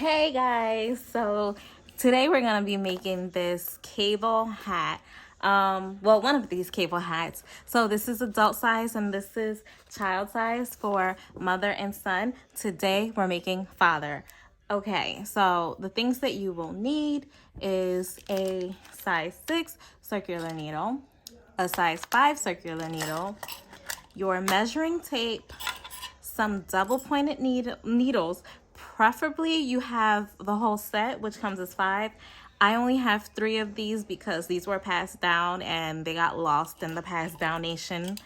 Hey guys, so today we're gonna be making this cable hat. Well, one of these cable hats. So this is adult size and this is child size for mother and son. Today we're making father. Okay, so the things that you will need is a size 6 circular needle, a size 5 circular needle, your measuring tape, some double pointed needles. Preferably you have the whole set, which comes as 5. I only have 3 of these because these were passed down and they got lost in the passed down nation.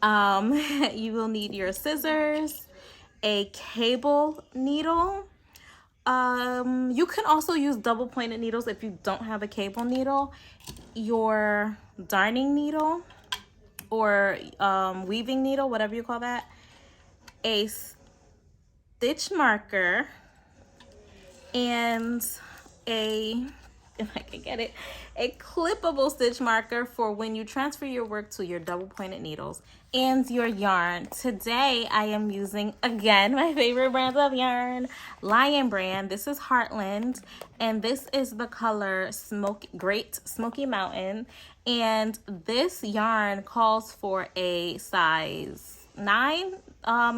You will need your scissors, a cable needle. You can also use double pointed needles if you don't have a cable needle, your darning needle or weaving needle, whatever you call that, a stitch marker, and if I can get it, a clippable stitch marker for when you transfer your work to your double pointed needles, and your yarn. Today I am using, again, my favorite brand of yarn, Lion brand. This is Heartland, and this is the color Great Smoky Mountain, and this yarn calls for a size 9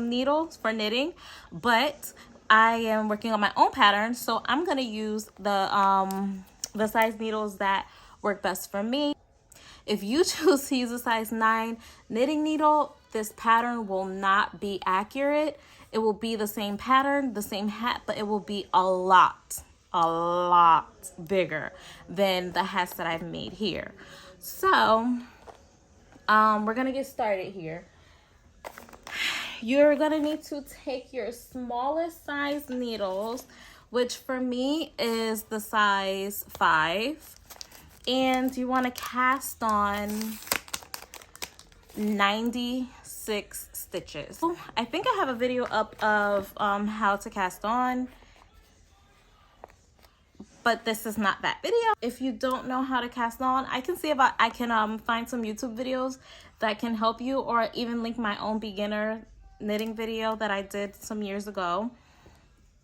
needles for knitting, but I am working on my own pattern, so I'm gonna use the size needles that work best for me. If you choose to use a size 9 knitting needle, this pattern will not be accurate. It will be the same pattern, the same hat, but it will be a lot bigger than the hats that I've made here. So we're gonna get started here. You're gonna need to take your smallest size needles, which for me is the size 5, and you want to cast on 96 stitches. I think I have a video up of how to cast on, but this is not that video. If you don't know how to cast on, I can see if I can find some YouTube videos that can help you, or even link my own beginner knitting video that I did some years ago.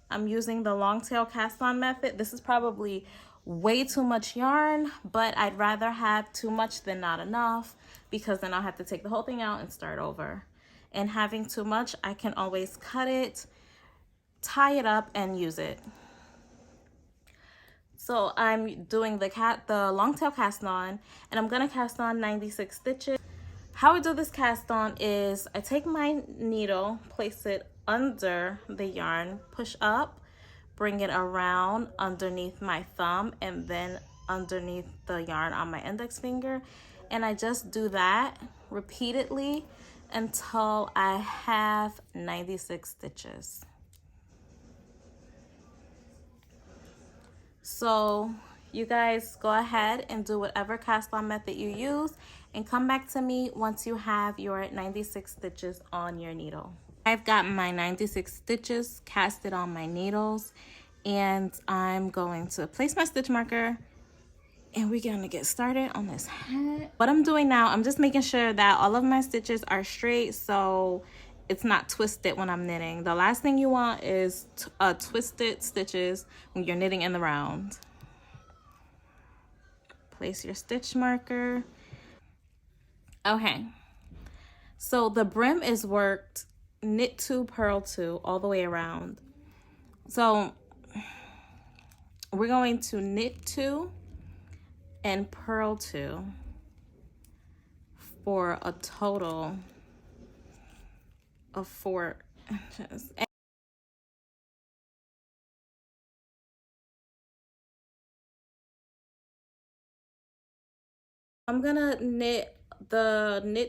I'm using the long tail cast on method. This is probably way too much yarn, but I'd rather have too much than not enough, because then I'll have to take the whole thing out and start over. And having too much, I can always cut it, tie it up, and use it. So I'm doing the long tail cast on, and I'm gonna cast on 96 stitches. How I do this cast on is I take my needle, place it under the yarn, push up, bring it around underneath my thumb, and then underneath the yarn on my index finger. And I just do that repeatedly until I have 96 stitches. So you guys go ahead and do whatever cast on method you use, and come back to me once you have your 96 stitches on your needle. I've got my 96 stitches casted on my needles, and I'm going to place my stitch marker, and we're gonna get started on this hat. What I'm doing now, I'm just making sure that all of my stitches are straight so it's not twisted when I'm knitting. The last thing you want is twisted stitches when you're knitting in the round. Place your stitch marker. Okay, so the brim is worked knit 2, purl 2 all the way around. So we're going to knit 2 and purl 2 for a total of 4 inches. I'm gonna knit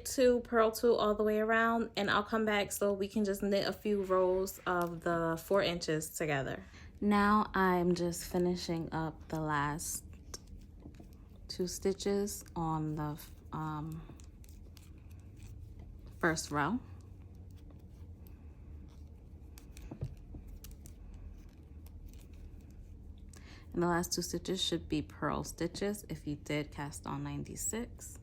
2, purl 2 all the way around, and I'll come back so we can just knit a few rows of the 4 inches together. Now I'm just finishing up the last 2 stitches on the first row. And the last 2 stitches should be purl stitches if you did cast on 96.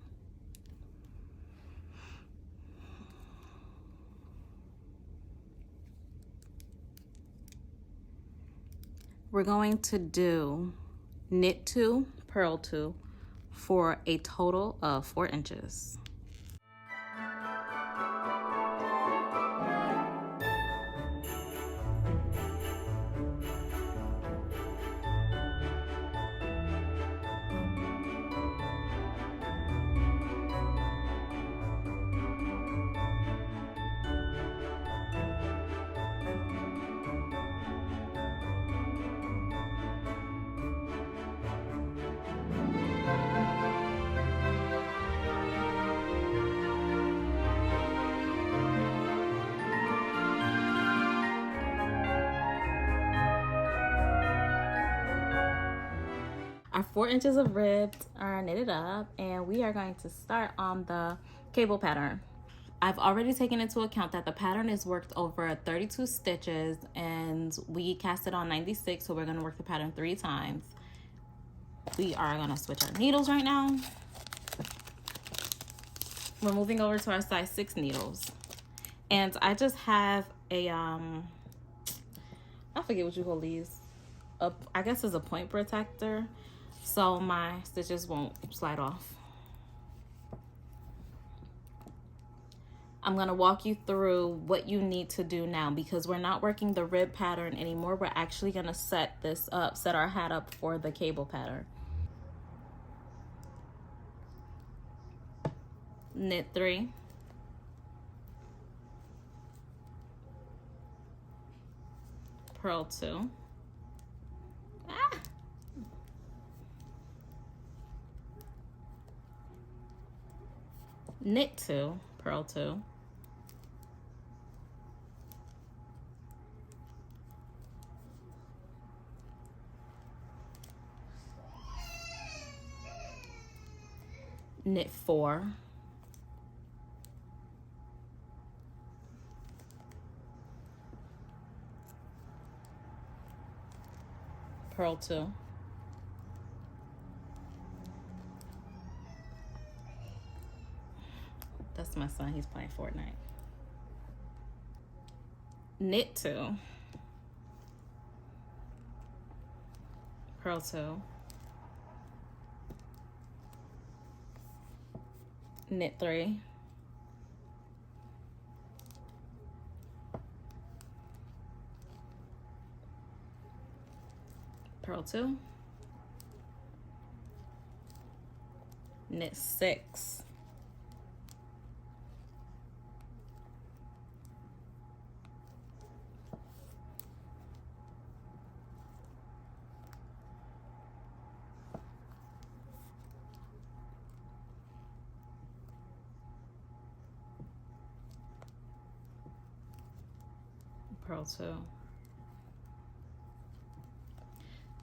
We're going to do knit 2, purl 2 for a total of 4 inches. Our 4 inches of ribs are knitted up, and we are going to start on the cable pattern. I've already taken into account that the pattern is worked over 32 stitches, and we cast it on 96, so we're going to work the pattern 3 times. We are going to switch our needles right now. We're moving over to our size 6 needles, and I just have a I forget what you call these. I guess it's a point protector, so my stitches won't slide off. I'm going to walk you through what you need to do now, because we're not working the rib pattern anymore. We're actually going to set this up, set our hat up for the cable pattern. Knit 3, purl 2, knit 2, purl 2, knit 4, purl 2, that's my son, he's playing Fortnite, knit 2, purl 2, knit 3, purl 2, knit 6, purl 2.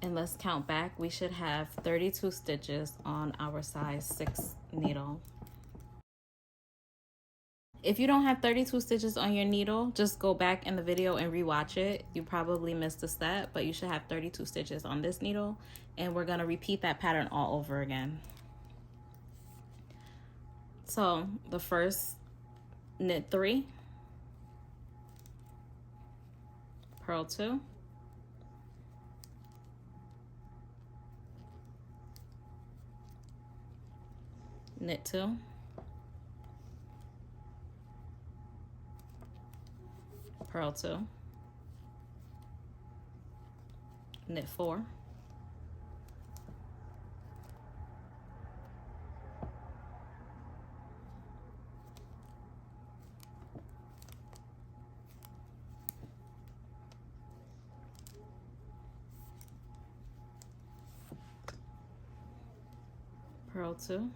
And let's count back. We should have 32 stitches on our size 6 needle. If you don't have 32 stitches on your needle, just go back in the video and rewatch it. You probably missed a step, but you should have 32 stitches on this needle, and we're going to repeat that pattern all over again. So the first, knit 3, purl 2, knit 2, purl 2, knit 4, purl 2,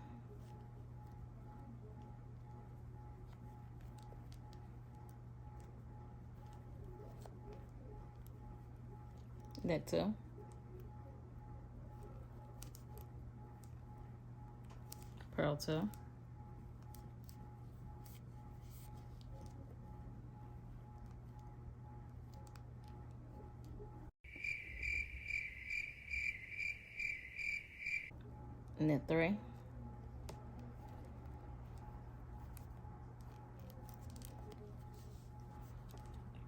knit 2, purl 2, knit 3,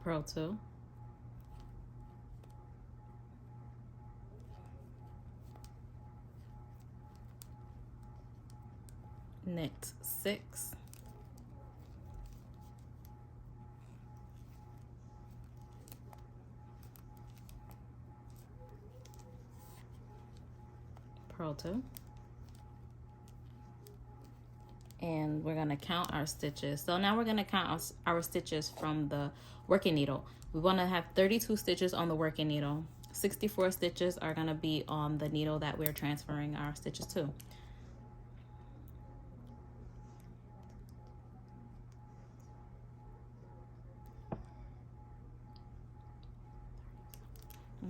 purl 2, knit 6, purl 2, and we're going to count our stitches. So now we're going to count our stitches from the working needle. We want to have 32 stitches on the working needle. 64 stitches are going to be on the needle that we're transferring our stitches to.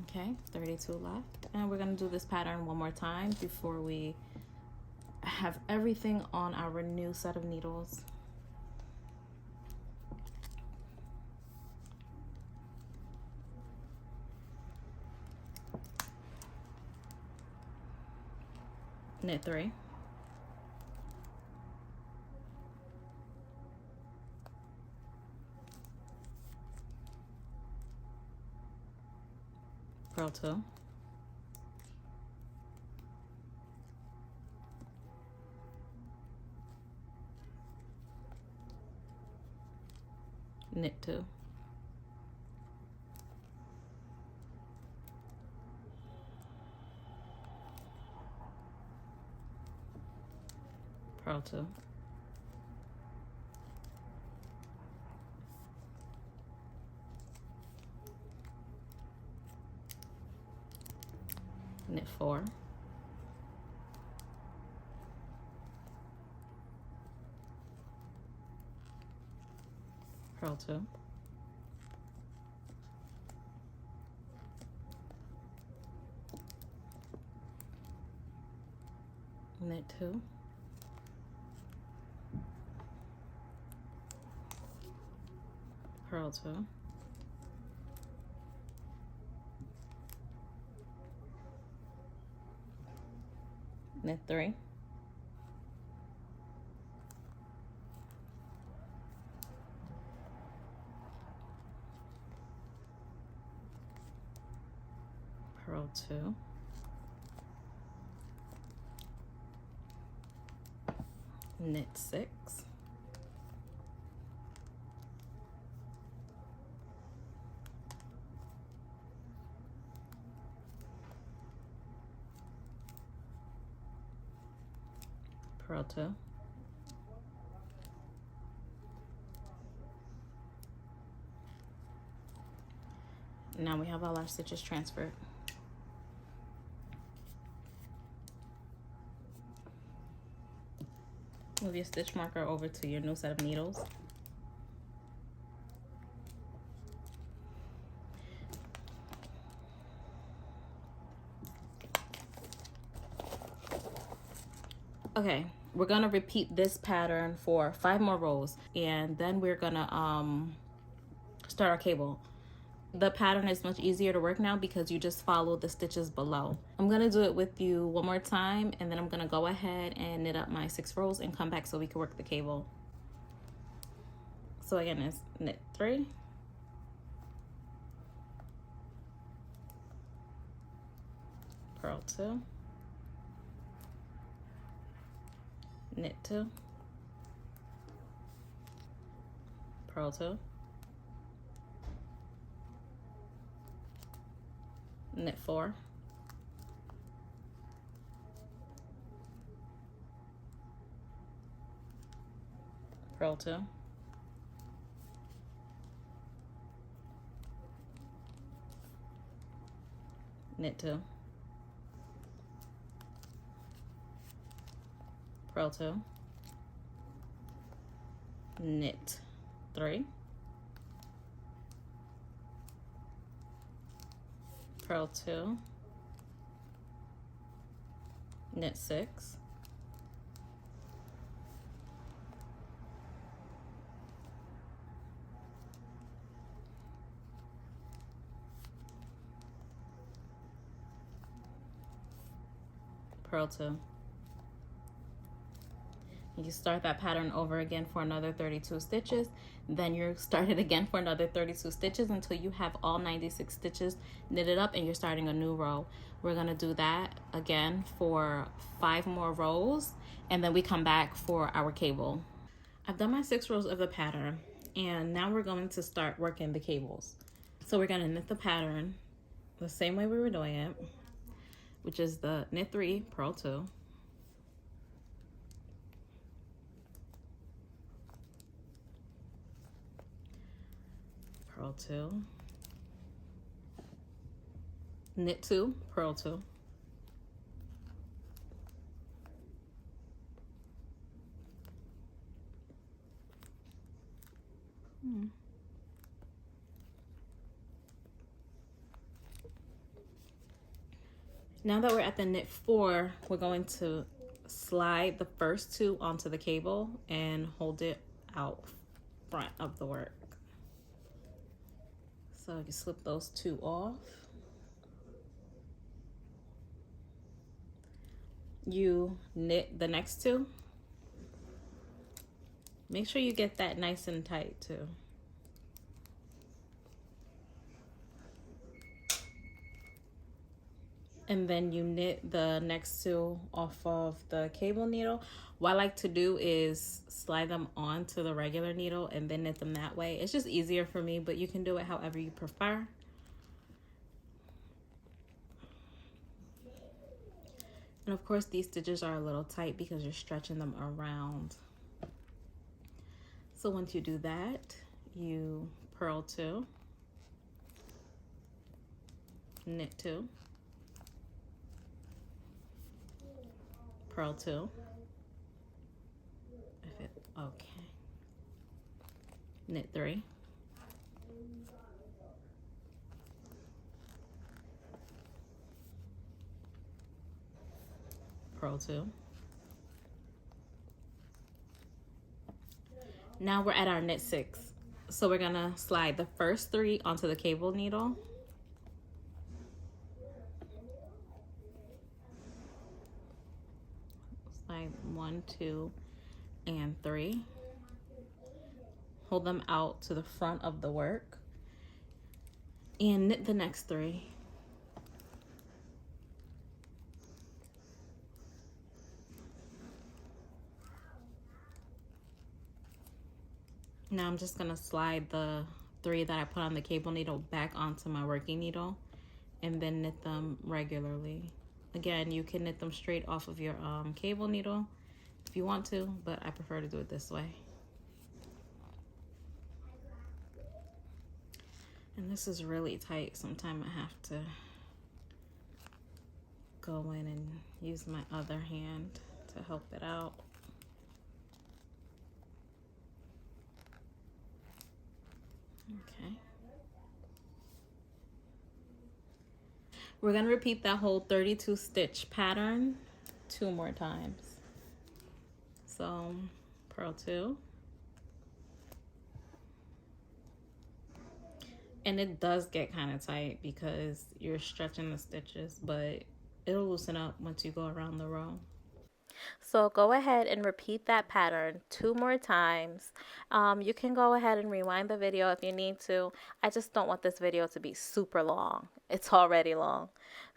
Okay, 32 left. And we're going to do this pattern one more time before we have everything on our new set of needles. Knit 3, purl 2, knit 2, purl 2, knit 4, purl 2, knit 2, purl 2, knit 3, purl 2, knit 6, purl 2, now we have all our stitches transferred. Move your stitch marker over to your new set of needles. Okay, we're gonna repeat this pattern for 5 more rows, and then we're gonna start our cable. The pattern is much easier to work now because you just follow the stitches below. I'm gonna do it with you one more time, and then I'm gonna go ahead and knit up my 6 rows and come back so we can work the cable. So again, it's knit 3, purl 2, knit 2, purl 2, knit 4, purl 2, knit 2, purl 2, knit 3, purl 2, knit 6, purl 2. You start that pattern over again for another 32 stitches. Then you start it again for another 32 stitches until you have all 96 stitches knitted up and you're starting a new row. We're gonna do that again for 5 more rows, and then we come back for our cable. I've done my 6 rows of the pattern, and now we're going to start working the cables. So we're gonna knit the pattern the same way we were doing it, which is the knit 3, purl 2, purl 2, knit 2, purl 2, Now that we're at the knit 4, we're going to slide the first 2 onto the cable and hold it out front of the work. So you slip those 2 off. You knit the next 2. Make sure you get that nice and tight too. And then you knit the next 2 off of the cable needle. What I like to do is slide them onto the regular needle and then knit them that way. It's just easier for me, but you can do it however you prefer. And of course, these stitches are a little tight because you're stretching them around. So once you do that, you purl 2, knit 2, purl 2, okay, knit 3, purl 2. Now we're at our knit 6. So we're gonna slide the first 3 onto the cable needle. Slide 1, 2, and 3. Hold them out to the front of the work and knit the next 3. Now I'm just gonna slide the 3 that I put on the cable needle back onto my working needle and then knit them regularly. Again, you can knit them straight off of your cable needle if you want to, but I prefer to do it this way. And this is really tight. Sometimes I have to go in and use my other hand to help it out. Okay. We're gonna repeat that whole 32 stitch pattern 2 more times. So purl 2. And it does get kind of tight because you're stretching the stitches, but it'll loosen up once you go around the row. So go ahead and repeat that pattern 2 more times. You can go ahead and rewind the video if you need to. I just don't want this video to be super long. It's already long.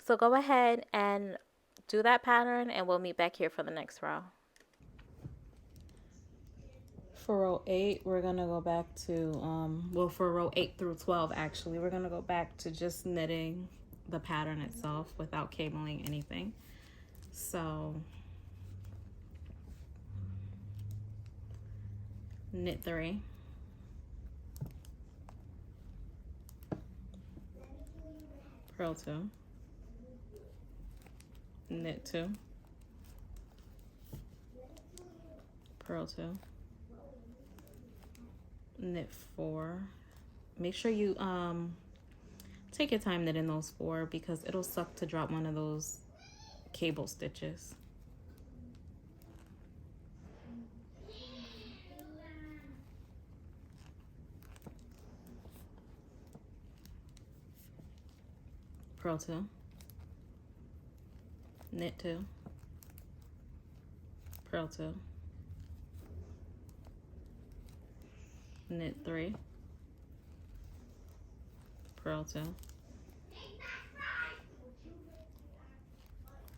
So go ahead and do that pattern and we'll meet back here for the next row. For row 8, we're gonna go back to, well, for row 8 through 12, actually, we're gonna go back to just knitting the pattern itself without cabling anything. So knit 3, purl 2, knit 2, purl 2, knit 4. Make sure you take your time knitting those 4 because it'll suck to drop one of those cable stitches. Purl 2, knit 2, purl 2, knit 3, purl 2,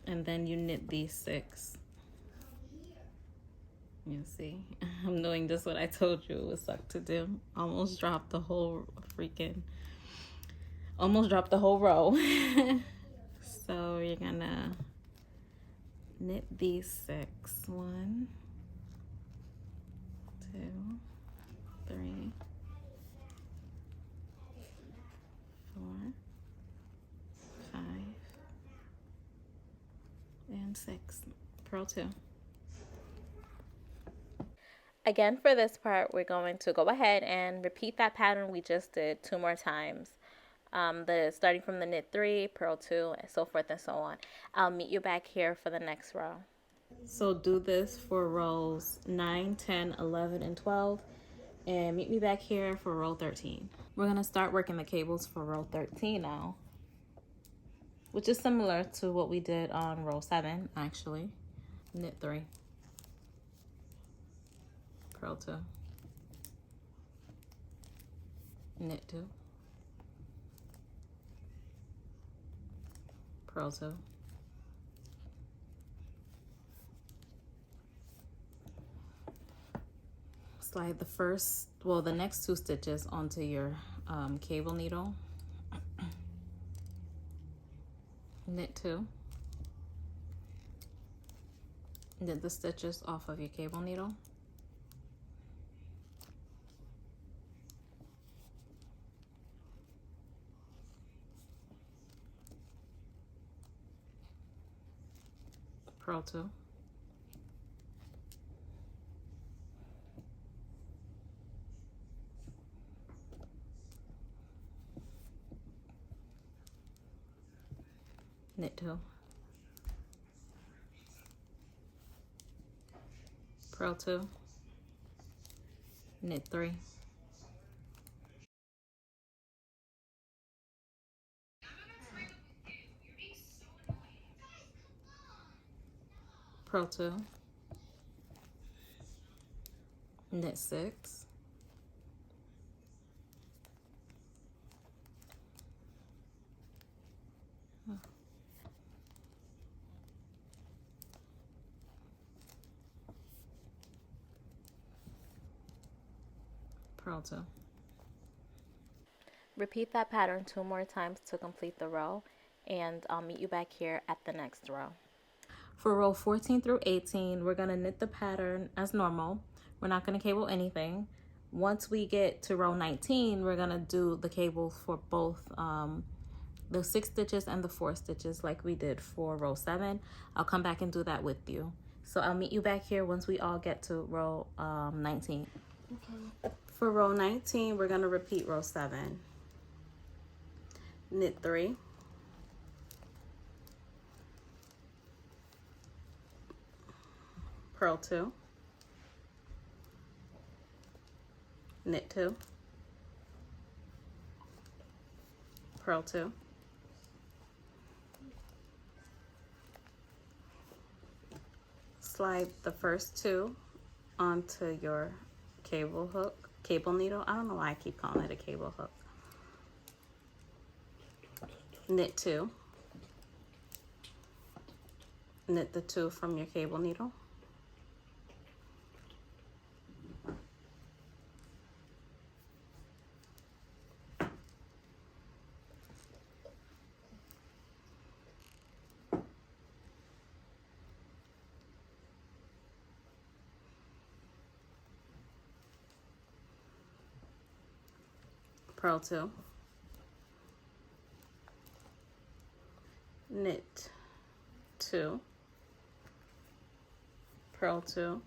and then you knit these 6. You see, I'm doing just what I told you it would suck to do. Almost dropped the whole row. So you're gonna knit these 6. 1, 2, 3, 4, 5, and 6. Purl 2. Again, for this part, we're going to go ahead and repeat that pattern we just did 2 more times. Starting from the knit 3, purl 2, and so forth and so on. I'll meet you back here for the next row. So do this for rows 9, 10, 11, and 12, and meet me back here for row 13. We're going to start working the cables for row 13 now, which is similar to what we did on row 7, actually. Knit 3, purl 2, knit 2, purl 2, slide the next 2 stitches onto your cable needle, knit 2, knit the stitches off of your cable needle, purl 2, knit 2, purl 2, knit 3, purl 2, knit 6, purl 2. Repeat that pattern 2 more times to complete the row, and I'll meet you back here at the next row. For row 14 through 18, we're going to knit the pattern as normal. We're not going to cable anything. Once we get to row 19, we're going to do the cables for both the 6 stitches and the 4 stitches like we did for row 7. I'll come back and do that with you. So I'll meet you back here once we all get to row 19. Okay. For row 19, we're going to repeat row 7. Knit 3, purl 2, knit 2, purl 2, slide the first 2 onto your cable needle. I don't know why I keep calling it a cable hook. Knit 2, knit the 2 from your cable needle, purl 2, knit 2, purl 2,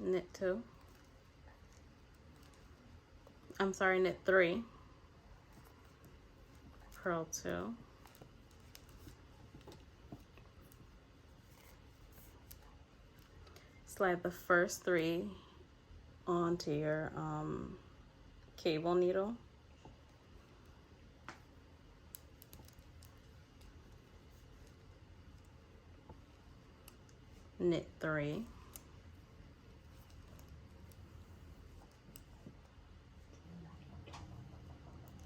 knit 2, knit 3, purl 2, slide the first 3 onto your cable needle, knit 3,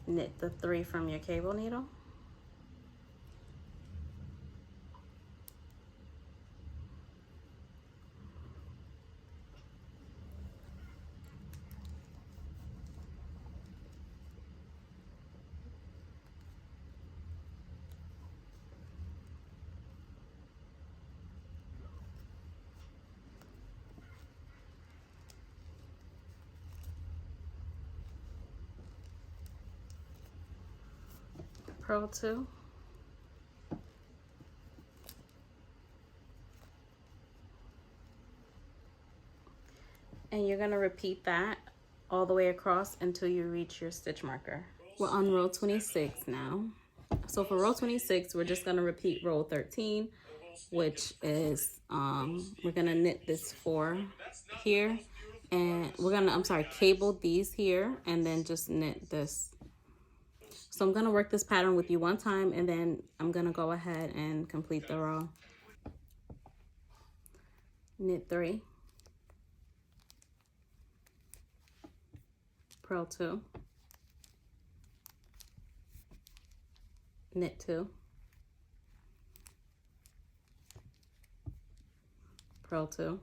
knit the 3 from your cable needle, purl 2, and you're going to repeat that all the way across until you reach your stitch marker. We're on row 26 now. So for row 26, we're just going to repeat row 13, which is we're going to knit this 4 here, and we're going to, I'm sorry, cable these here and then just knit this. So I'm going to work this pattern with you one time, and then I'm going to go ahead and complete the row. Knit 3, purl 2, knit 2, purl 2,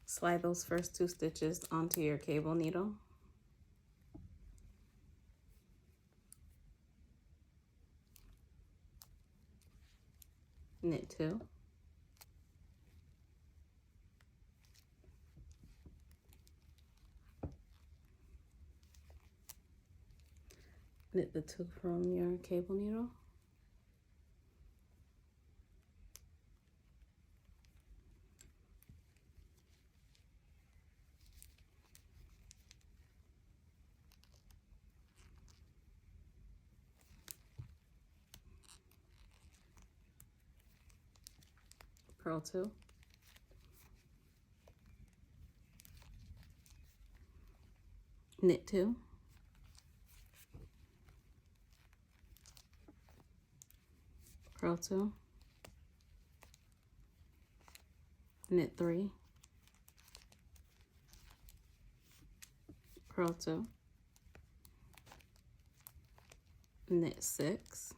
slide those first 2 stitches onto your cable needle, knit 2, knit the 2 from your cable needle, purl 2, knit 2, purl 2, knit 3, purl 2, knit 6,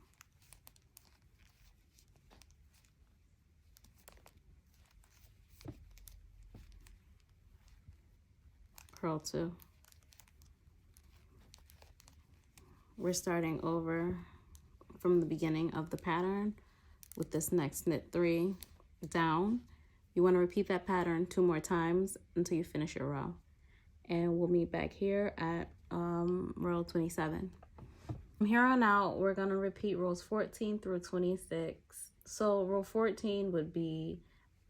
purl 2. We're starting over from the beginning of the pattern with this next knit 3 down. You want to repeat that pattern 2 more times until you finish your row. And we'll meet back here at row 27. From here on out, we're going to repeat rows 14 through 26. So row 14 would be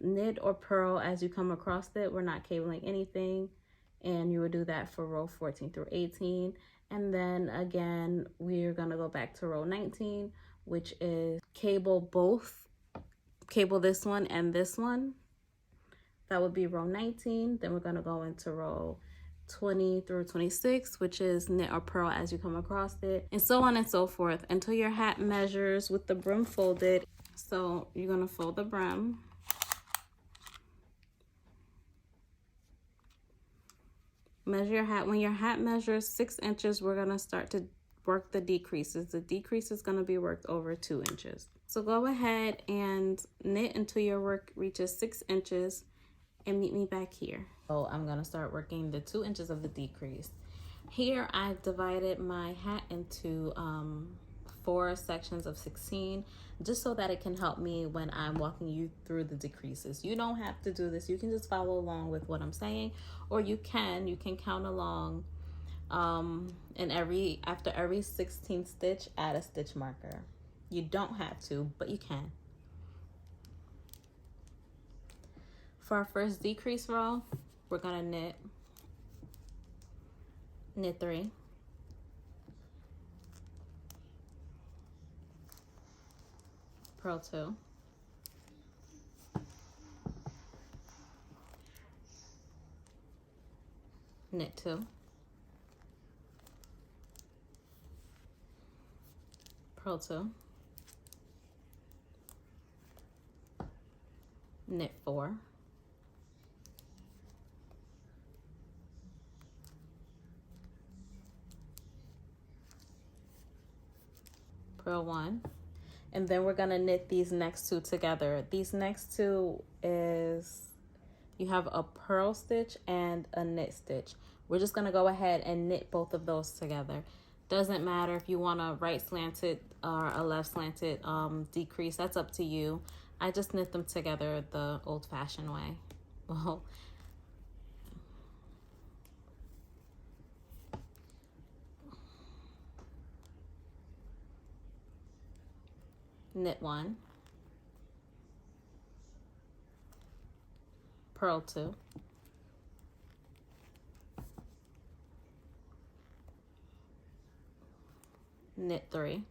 knit or purl as you come across it. We're not cabling anything. And you would do that for row 14 through 18. And then again, we're going to go back to row 19, which is cable both. Cable this one and this one. That would be row 19. Then we're going to go into row 20 through 26, which is knit or purl as you come across it, and so on and so forth until your hat measures with the brim folded. So you're going to fold the brim. Measure your hat. When your hat measures 6 inches, we're going to start to work the decreases. The decrease is going to be worked over 2 inches. So go ahead and knit until your work reaches 6 inches and meet me back here. So I'm going to start working the 2 inches of the decrease. Here I've divided my hat into 4 sections of 16, just so that it can help me when I'm walking you through the decreases. You don't have to do this. You can just follow along with what I'm saying, or you can count along, and after every 16th stitch, add a stitch marker. You don't have to, but you can. For our first decrease row, we're gonna knit 3, purl 2, knit 2, purl 2, knit 4, purl 1, and then we're gonna knit these next two together. These next two is, you have a purl stitch and a knit stitch. We're just gonna go ahead and knit both of those together. Doesn't matter if you want a right slanted or a left slanted decrease, that's up to you. I just knit them together the old fashioned way. Well, knit 1, purl 2, knit 3,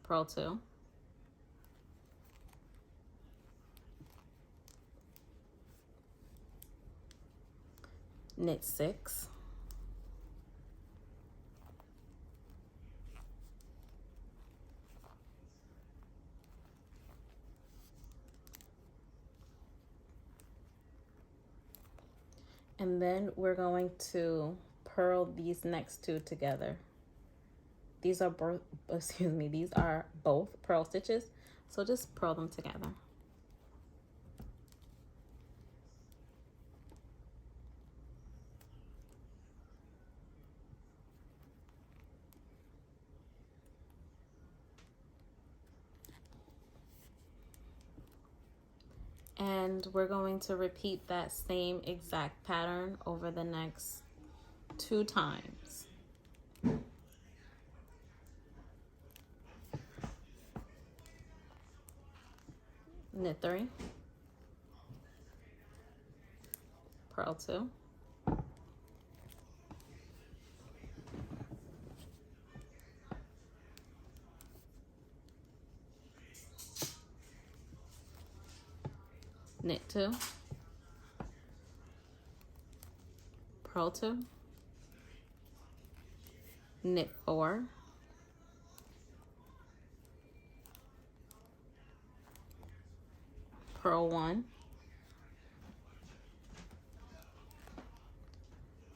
purl 2, knit 6, and then we're going to purl these next two together. These are both, excuse me, these are both purl stitches, so just purl them together. And we're going to repeat that same exact pattern over the next 2 times. Knit 3, purl 2, knit 2, purl 2, knit 4, purl 1,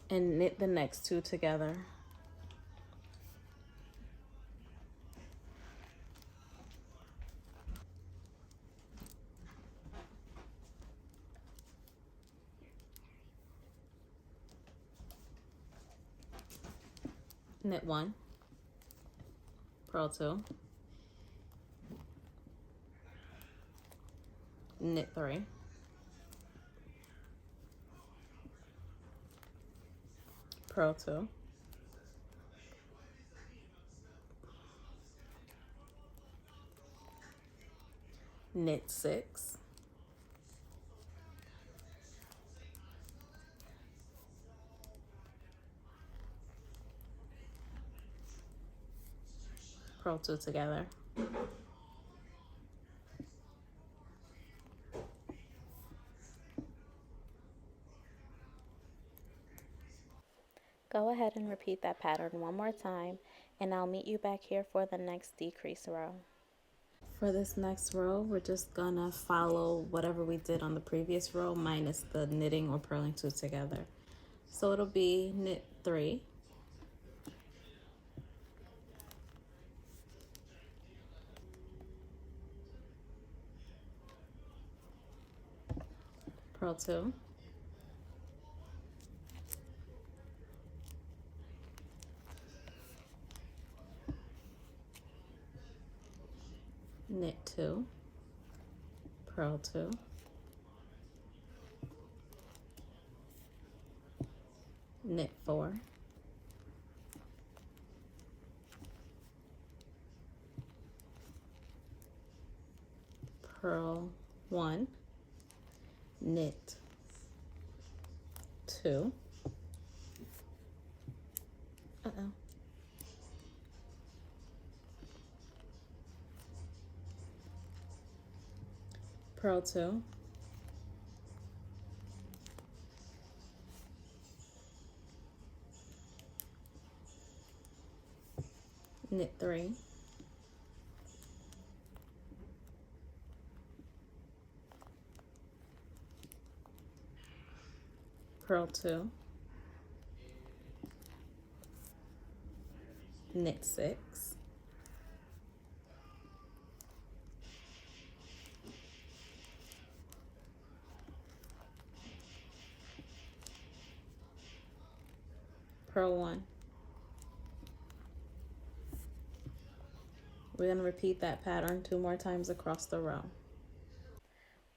and knit the next two together. Knit 1, purl 2, knit 3, purl 2, knit 6, purl 2 together. Go ahead and repeat that pattern one more time, and I'll meet you back here for the next decrease row. For this next row, we're just gonna follow whatever we did on the previous row minus the knitting or purling two together. So it'll be knit 3, purl 2, knit 2, purl 2, knit 4, purl 1, knit 2, purl 2, knit 3, purl 2, knit 6, purl 1. We're going to repeat that pattern 2 more times across the row.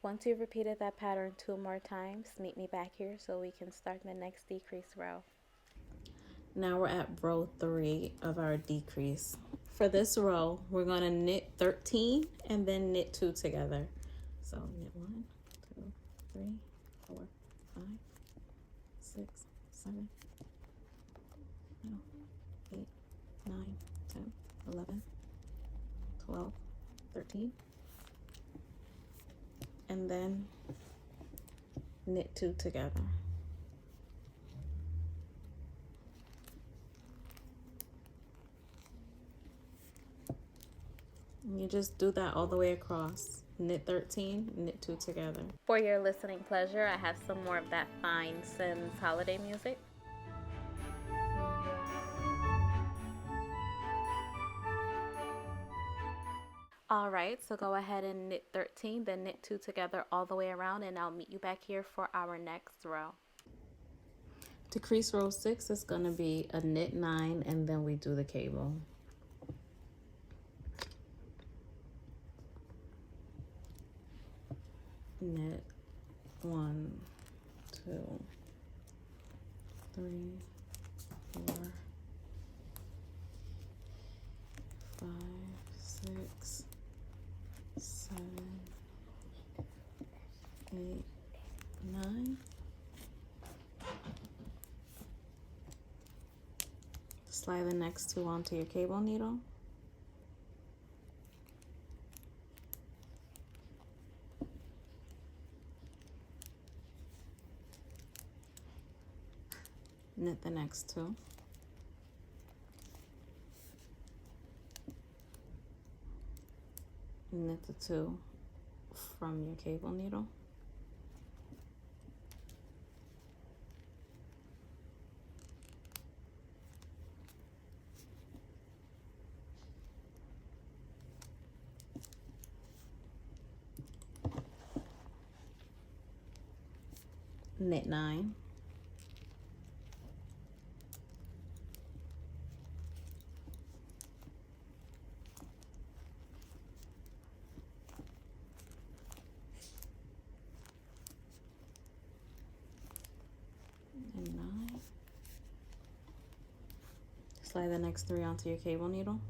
Once you've repeated that pattern 2 more times, meet me back here so we can start the next decrease row. Now we're at row 3 of our decrease. For this row, we're going to knit 13 and then knit 2 together. So knit 1, 2, 3, 4, 5, 6, 7, 8, 9, 10, 11, 12, 13, and then knit 2 together. And you just do that all the way across. Knit 13, knit 2 together. For your listening pleasure, I have some more of that fine Sims holiday music. All right, so go ahead and knit 13, then knit 2 together all the way around, and I'll meet you back here for our next row. Decrease row 6 is going to be a knit 9, and then we do the cable. Knit 1, 2, 3, 4, 5, 6, 7, 8, 9. Slide the next 2 onto your cable needle. Knit the next 2. Knit the 2 from your cable needle. Knit 9. And 9. Slide the next 3 onto your cable needle.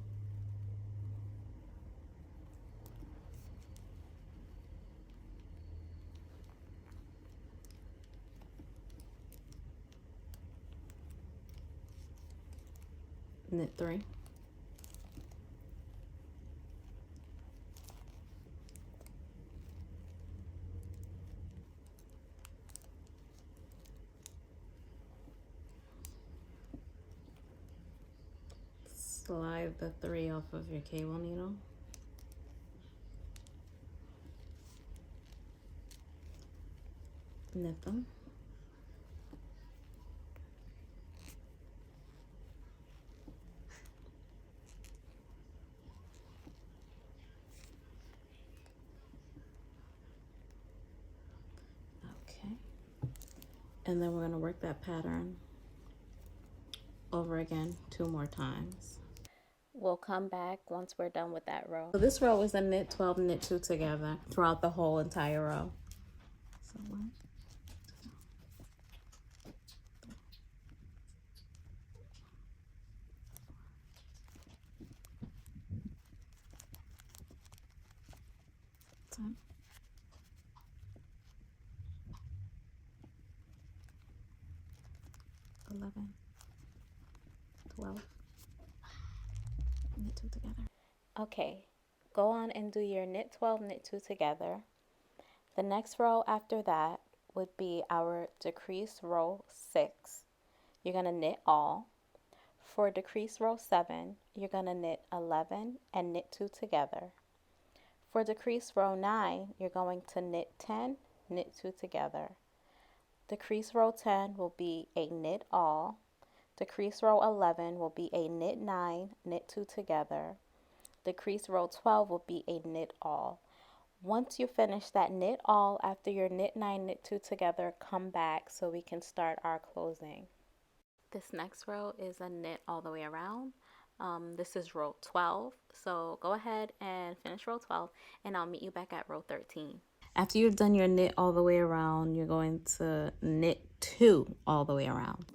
Knit 3. Slide the 3 off of your cable needle. Knit them. Okay. And then we're going to work that pattern over again 2 more times. We'll come back once we're done with that row. So this row is a knit 12, knit 2 together throughout the whole entire row. So 1, 10, 11, 12, knit 2 together. Okay, go on and do your knit 12, knit 2 together. The next row after that would be our decrease row 6. You're going to knit all. For decrease row 7, you're going to knit 11 and knit 2 together. For decrease row 9, you're going to knit 10, knit 2 together. Decrease row 10 will be a knit all. Decrease row 11 will be a knit 9, knit 2 together. Decrease row 12 will be a knit all. Once you finish that knit all after your knit 9, knit 2 together, come back so we can start our closing. This next row is a knit all the way around. This is row 12, so go ahead and finish row 12 and I'll meet you back at row 13. After you've done your knit all the way around, you're going to knit 2 all the way around.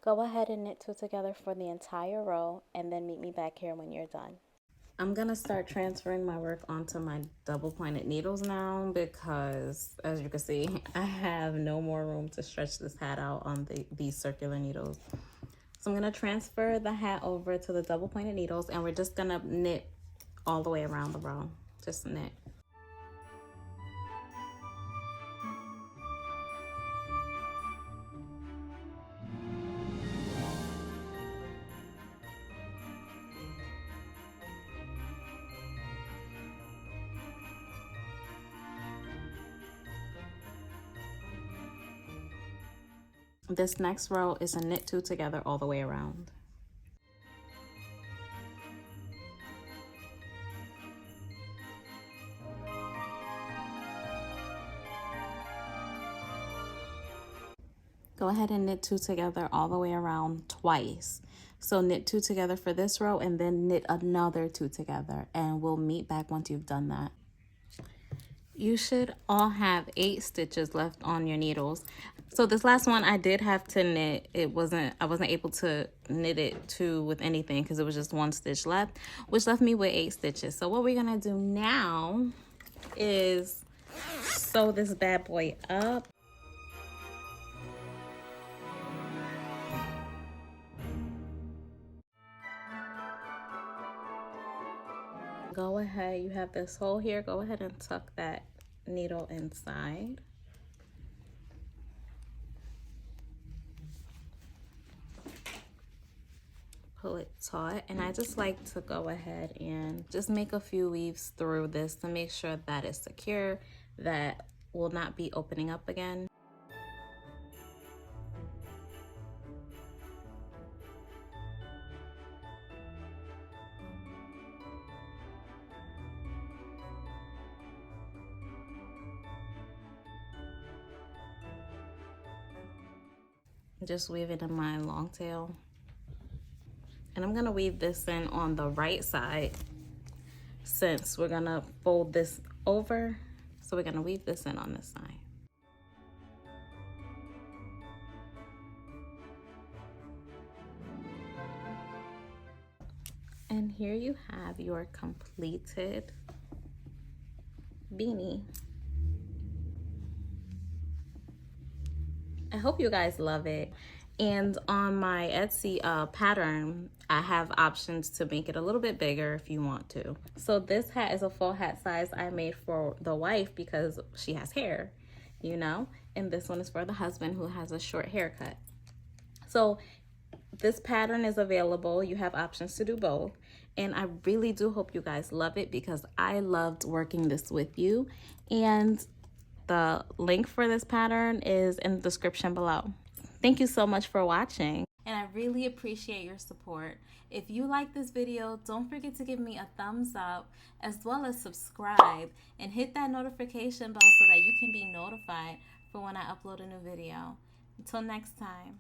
Go ahead and knit 2 together for the entire row and then meet me back here when you're done. I'm gonna start transferring my work onto my double pointed needles now because, as you can see, I have no more room to stretch this hat out on these circular needles. So I'm gonna transfer the hat over to the double pointed needles and we're just gonna knit all the way around the row. Just knit. This next row is a knit 2 together all the way around. Go ahead and knit 2 together all the way around twice. So knit 2 together for this row and then knit another 2 together, and we'll meet back once you've done that. You should all have 8 stitches left on your needles. So this last one I did have to knit. I wasn't able to knit it 2 with anything because it was just 1 stitch left, which left me with 8 stitches. So what we're gonna do now is sew this bad boy up. Go ahead, you have this hole here, go ahead and tuck that needle inside. Pull it taut, and I just like to go ahead and just make a few weaves through this to make sure that it's secure, that will not be opening up again. Just weave it in my long tail. And I'm gonna weave this in on the right side since we're gonna fold this over. So we're gonna weave this in on this side. And here you have your completed beanie. I hope you guys love it. And on my Etsy pattern, I have options to make it a little bit bigger if you want to. So this hat is a full hat size I made for the wife because she has hair, you know? And this one is for the husband who has a short haircut. So this pattern is available. You have options to do both. And I really do hope you guys love it because I loved working this with you. And the link for this pattern is in the description below. Thank you so much for watching. And I really appreciate your support. If you like this video, don't forget to give me a thumbs up as well as subscribe and hit that notification bell so that you can be notified for when I upload a new video. Until next time.